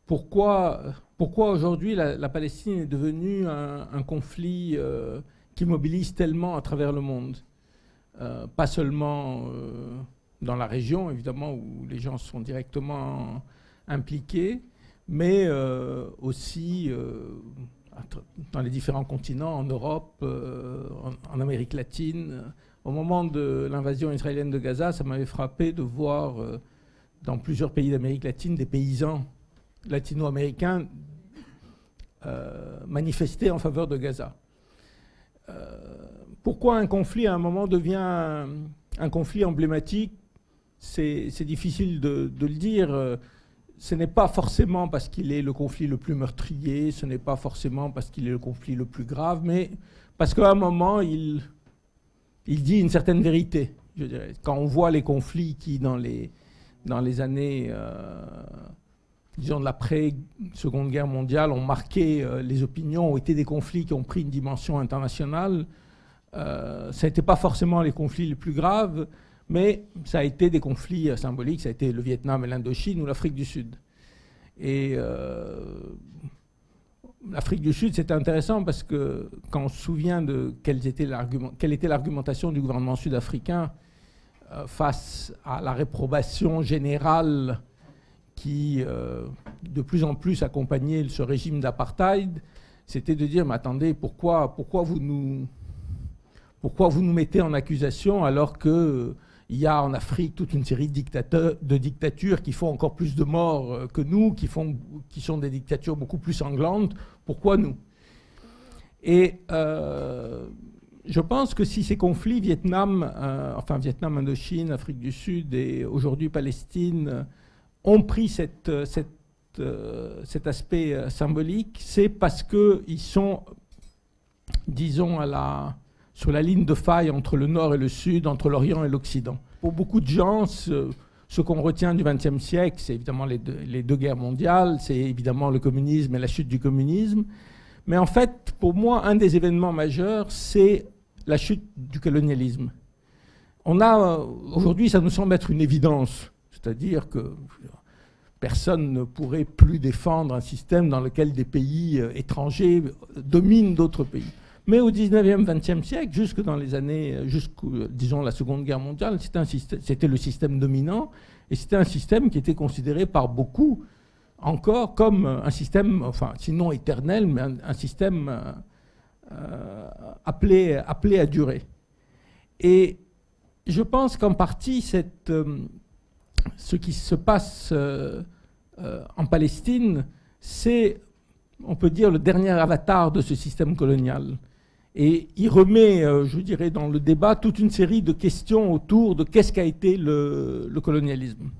Pourquoi aujourd'hui la Palestine est devenue un conflit qui mobilise tellement à travers le monde? Pas seulement dans la région, évidemment, où les gens sont directement impliqués, mais aussi dans les différents continents, en Europe, en Amérique latine. Au moment de l'invasion israélienne de Gaza, ça m'avait frappé de voir dans plusieurs pays d'Amérique latine des paysans latino-américains manifester en faveur de Gaza. Pourquoi un conflit à un moment devient un conflit emblématique? C'est difficile de le dire. Ce n'est pas forcément parce qu'il est le conflit le plus meurtrier, ce n'est pas forcément parce qu'il est le conflit le plus grave, mais parce qu'à un moment, il dit une certaine vérité. Je dirais. Quand on voit les conflits qui, dans les années, disons, de l'après-Seconde Guerre mondiale, ont marqué les opinions, ont été des conflits qui ont pris une dimension internationale, ça n'était pas forcément les conflits les plus graves, mais ça a été des conflits symboliques, ça a été le Vietnam et l'Indochine ou l'Afrique du Sud. Et l'Afrique du Sud, c'est intéressant parce que quand on se souvient de quelle était l'argumentation du gouvernement sud-africain face à la réprobation générale qui, de plus en plus, accompagnait ce régime d'apartheid, c'était de dire, mais attendez, pourquoi vous nous mettez en accusation alors qu'il y a en Afrique toute une série de dictatures qui font encore plus de morts que nous, qui sont des dictatures beaucoup plus sanglantes, pourquoi nous? Et je pense que si ces conflits Vietnam, Indochine, Afrique du Sud et aujourd'hui Palestine ont pris cet aspect symbolique, c'est parce qu'ils sont, disons, sur la ligne de faille entre le Nord et le Sud, entre l'Orient et l'Occident. Pour beaucoup de gens, ce qu'on retient du XXe siècle, c'est évidemment les deux guerres mondiales, c'est évidemment le communisme et la chute du communisme. Mais en fait, pour moi, un des événements majeurs, c'est la chute du colonialisme. Aujourd'hui, ça nous semble être une évidence. C'est-à-dire que personne ne pourrait plus défendre un système dans lequel des pays étrangers dominent d'autres pays. Mais au 19e, 20e siècle, jusque dans les années, disons la Seconde Guerre mondiale, c'était le système dominant, et c'était un système qui était considéré par beaucoup encore comme un système, enfin, sinon éternel, mais un système appelé à durer. Et je pense qu'en partie, ce qui se passe en Palestine, c'est, on peut dire, le dernier avatar de ce système colonial. Et il remet, je dirais, dans le débat toute une série de questions autour de qu'est-ce qu'a été le colonialisme.